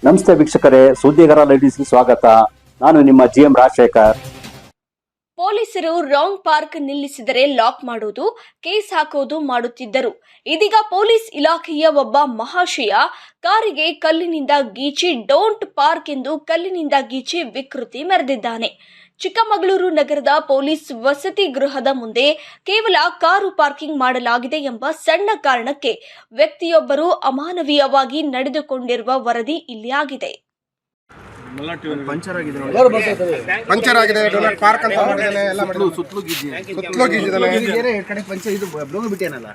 ನಮಸ್ತೆ ವೀಕ್ಷಕರೇ, ಸುದ್ದಿಗಾರ ಲೇಡೀಸ್ಗೆ ಸ್ವಾಗತ. ನಾನು ನಿಮ್ಮ GM ರಾಜಶೇಖರ್. ಪೊಲೀಸರು ರಾಂಗ್ ಪಾರ್ಕ್ ನಿಲ್ಲಿಸಿದರೆ ಲಾಕ್ ಮಾಡುವುದು, ಕೇಸ್ ಹಾಕುವುದು ಮಾಡುತ್ತಿದ್ದರು. ಇದೀಗ ಪೊಲೀಸ್ ಇಲಾಖೆಯ ಒಬ್ಬ ಮಹಾಶಯ ಕಾರಿಗೆ ಕಲ್ಲಿನಿಂದ ಗೀಚಿ ಡೋಂಟ್ ಪಾರ್ಕ್ ಎಂದು ಕಲ್ಲಿನಿಂದ ಗೀಚಿ ವಿಕೃತಿ ಮೆರೆದಿದ್ದಾನೆ. ಚಿಕ್ಕಮಗಳೂರು ನಗರದ ಪೊಲೀಸ್ ವಸತಿ ಗೃಹದ ಮುಂದೆ ಕೇವಲ ಕಾರು ಪಾರ್ಕಿಂಗ್ ಮಾಡಲಾಗಿದೆ ಎಂಬ ಸಣ್ಣ ಕಾರಣಕ್ಕೆ ವ್ಯಕ್ತಿಯೊಬ್ಬರು ಅಮಾನವೀಯವಾಗಿ ನಡೆದುಕೊಂಡಿರುವ ವರದಿ ಇಲ್ಲಿ ಆಗಿದೆ. ಪಂಚರ್ ಆಗಿದೆ, ಡೊನಾಲ್ಡ್ ಪಾರ್ಕ್ ಅಂತ ಮಾಡಿದಾನೆ, ಎಲ್ಲ ಸುತ್ತಲೂ ಗೀಜಿದಾನೆ. ಕಡೆ ಪಂಚರ್ ಇದು ಬ್ಲೂ ಬಿಟ್ಟೇನಲ್ಲ,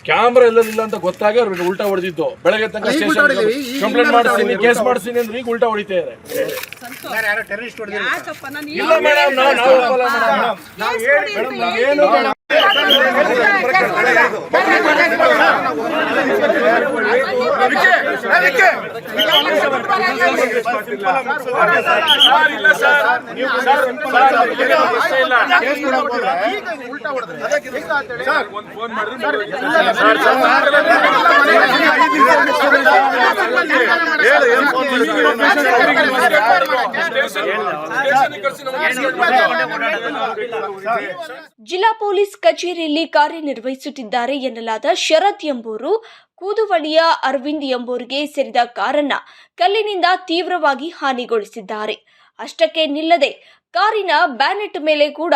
ಕ್ಯಾಮ್ರಾ ಎಲ್ಲದಿಲ್ಲ ಅಂತ ಗೊತ್ತಾಗಿ ಅವ್ರಿಗೆ ಉಲ್ಟಾ ಹೊಡೆದಿತ್ತು. ಬೆಳಗ್ಗೆ ತನಕ ಕಂಪ್ಲೇಂಟ್ ಮಾಡಿಸ್ತೀನಿ, ಕೇಸ್ ಮಾಡಿಸ್ತೀನಿ ಅಂದ್ರೆ ಈಗ ಉಲ್ಟಾ ಹೊಡಿತಾ ಇದೆ. ಇಲ್ಲ ಮೇಡಮ್, ಜಿಲ್ಲಾ ಪೊಲೀಸ್ ಕಚೇರಿಯಲ್ಲಿ ಕಾರ್ಯನಿರ್ವಹಿಸುತ್ತಿದ್ದಾರೆ ಎನ್ನಲಾದ ಶರತ್ ಎಂಬುವರು ಕೂದುವಳಿಯ ಅರವಿಂದ್ ಎಂಬುವರಿಗೆ ಸೇರಿದ ಕಾರನ್ನ ಕಲ್ಲಿನಿಂದ ತೀವ್ರವಾಗಿ ಹಾನಿಗೊಳಿಸಿದ್ದಾರೆ. ಅಷ್ಟಕ್ಕೆ ನಿಲ್ಲದೆ ಕಾರಿನ ಬ್ಯಾನೆಟ್ ಮೇಲೆ ಕೂಡ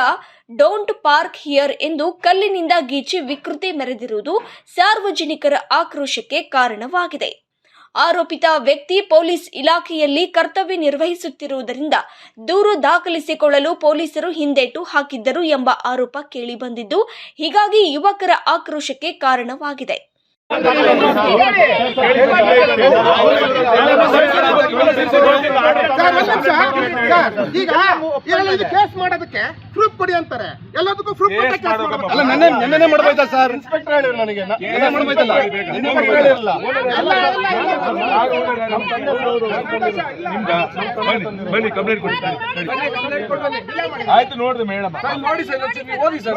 ಡೋಂಟ್ ಪಾರ್ಕ್ ಹಿಯರ್ ಎಂದು ಕಲ್ಲಿನಿಂದ ಗೀಚಿ ವಿಕೃತಿ ಮೆರೆದಿರುವುದು ಸಾರ್ವಜನಿಕರ ಆಕ್ರೋಶಕ್ಕೆ ಕಾರಣವಾಗಿದೆ. ಆರೋಪಿತ ವ್ಯಕ್ತಿ ಪೊಲೀಸ್ ಇಲಾಖೆಯಲ್ಲಿ ಕರ್ತವ್ಯ ನಿರ್ವಹಿಸುತ್ತಿರುವುದರಿಂದ ದೂರು ದಾಖಲಿಸಿಕೊಳ್ಳಲು ಪೊಲೀಸರು ಹಿಂದೇಟು ಹಾಕಿದ್ದರು ಎಂಬ ಆರೋಪ ಕೇಳಿಬಂದಿದ್ದು, ಹೀಗಾಗಿ ಯುವಕರ ಆಕ್ರೋಶಕ್ಕೆ ಕಾರಣವಾಗಿದೆ. ಈಗ ಕೇಸ್ ಮಾಡೋದಕ್ಕೆ ಪ್ರೂಫ್ ಕೊಡಿ ಅಂತಾರೆ, ಎಲ್ಲದಕ್ಕೂ ಪ್ರೂಫ್ ನೆನ್ನೆ ಮಾಡ್ಬೋದಾ ಸರ್? ಇನ್ಸ್ಪೆಕ್ಟರ್ ಹೇಳಿದ್ರು ನನಗೆ, ಬನ್ನಿ ಕಂಪ್ಲೇಂಟ್ ಕೊಡಿ. ಆಯ್ತು, ನೋಡಿದೆ ಮೇಡಮ್, ನೋಡಿ ಸರ್, ಓದಿ ಸರ್,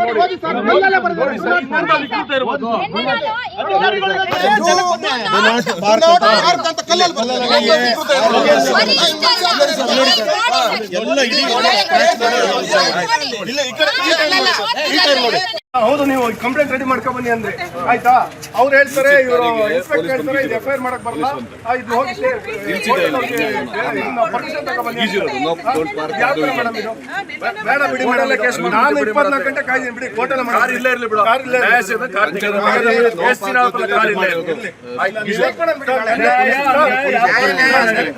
ಹೌದು, ನೀವು ಕಂಪ್ಲೇಂಟ್ ರೆಡಿ ಮಾಡ್ಕೊಂಡ್ ಬನ್ನಿ ಅಂದ್ರೆ ಆಯ್ತಾ? ಅವ್ರು ಹೇಳ್ತಾರೆ, ಇವರು ಇನ್ಸ್ಪೆಕ್ಟರ್ ಹೇಳ್ತಾರೆ ಇದು FIR ಮಾಡಕ್ ಬರಲ್ಲ, ಇದು ಹೋಗಿ ಪರ್ಮಿಷನ್ ತಗೊಂಡ್ಬನ್ನಿ. ಬೇಡ ಬಿಡಿ, ಮಾಡಲ್ಲ ಕೇಸ್. ನಾನು 24 ಗಂಟೆ ಕಾಯ್ದೀನಿ ಬಿಡಿ, ಕೋರ್ಟಲ್ಲಿ ಮಾಡಿ. ಇಲ್ಲೇ ಇರ್ಲಿ ಬಿಡು, ಕಾರ್ ಇಲ್ಲೇ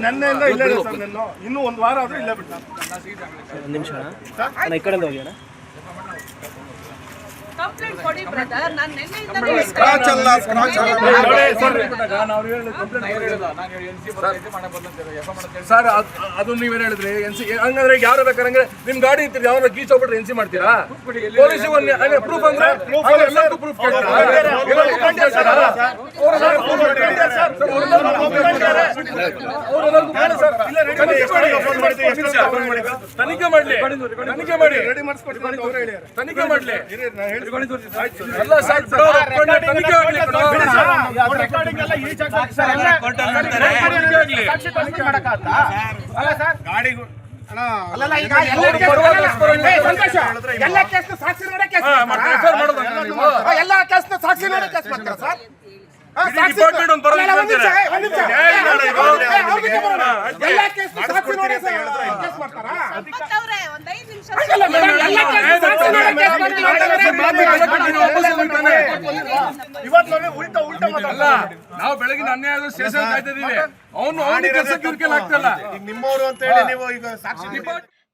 ನನ್ನೆಲ್ಲ ಇಲ್ಲೇ ಇದೆ ಸರ್. ನಾನು ಇನ್ನೂ 1 ವಾರ ಆದ್ರೂ ಇಲ್ಲೇ ಬಿಟ್ಟು ನಿಮಿಷ ಈ ಕಡೆಯಿಂದ ಹೋಗಿ ಕಂಪ್ಲೇಂಟ್ ಕೊಡಿ ಬ್ರದರ್. ನಾನು ನಿನ್ನೆಯಿಂದ ಸ್ಕ್ರಾಚ್ ಅಲ್ಲ, ಸ್ಕ್ರಾಚ್ ಅಲ್ಲ ಸರ್. ಅದು ನೀವೇನು ಹೇಳಿದ್ರಿ NC ಹಂಗಂದ್ರೆ ಯಾರು ಬೇಕಾದ್ರೆ ನಿಮ್ ಗಾಡಿ ಇರ್ತೀರಿ, ಯಾರು ಗೀಚ್ ಹೋಗ್ಬಿಟ್ರೆ NC ಮಾಡ್ತೀರಾ? ಪೊಲೀಸ್ ಪ್ರೂಫ್ ಅಂದ್ರೆ ಎಲ್ಲರಿಗೂ ಪ್ರೂಫ್ ತನಿಖೆ ಮಾಡ್ಲಿ, ತನಿಖೆ ಮಾಡಿ, ರೆಡಿ ಮಾಡಿಸ್ಕೊಡ್ತೀನಿ ಅವ್ರು ಹೇಳಿ. ತನಿಖೆ ಮಾಡ್ಲಿ. ಎಲ್ಲ ಸರ್, ತನಿಖೆ ಆಗ್ಲಿ. ನಾವು ಬೆಳಗಿನ ಅನ್ಯಾಯ ಸ್ಟೇಷನ್ ಕಾಯ್ತಿದ್ದೀವಿ, ಅವನು ಆಗ್ತಲ್ಲ ನಿಮ್ಮವರು ಅಂತ ಹೇಳಿ ನೀವು ಈಗ ಸಾಕ್ಷಿ.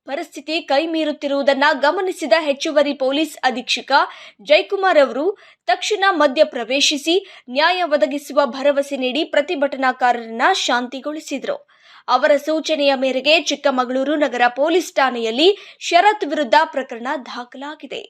ಪರಿಸ್ಥಿತಿ ಕೈ ಮೀರುತ್ತಿರುವುದನ್ನ ಗಮನಿಸಿದ ಹೆಚ್ಚುವರಿ ಪೊಲೀಸ್ ಅಧೀಕ್ಷಕ ಜಯಕುಮಾರ್ ಅವರು ತಕ್ಷಣ ಮಧ್ಯ ಪ್ರವೇಶಿಸಿ ನ್ಯಾಯ ಒದಗಿಸುವ ಭರವಸೆ ನೀಡಿ ಪ್ರತಿಭಟನಾಕಾರರನ್ನ ಶಾಂತಿಗೊಳಿಸಿದರು. ಅವರ ಸೂಚನೆಯ ಮೇರೆಗೆ ಚಿಕ್ಕಮಗಳೂರು ನಗರ ಪೊಲೀಸ್ ಠಾಣೆಯಲ್ಲಿ ಶರತ್ ವಿರುದ್ಧ ಪ್ರಕರಣ ದಾಖಲಾಗಿದೆ.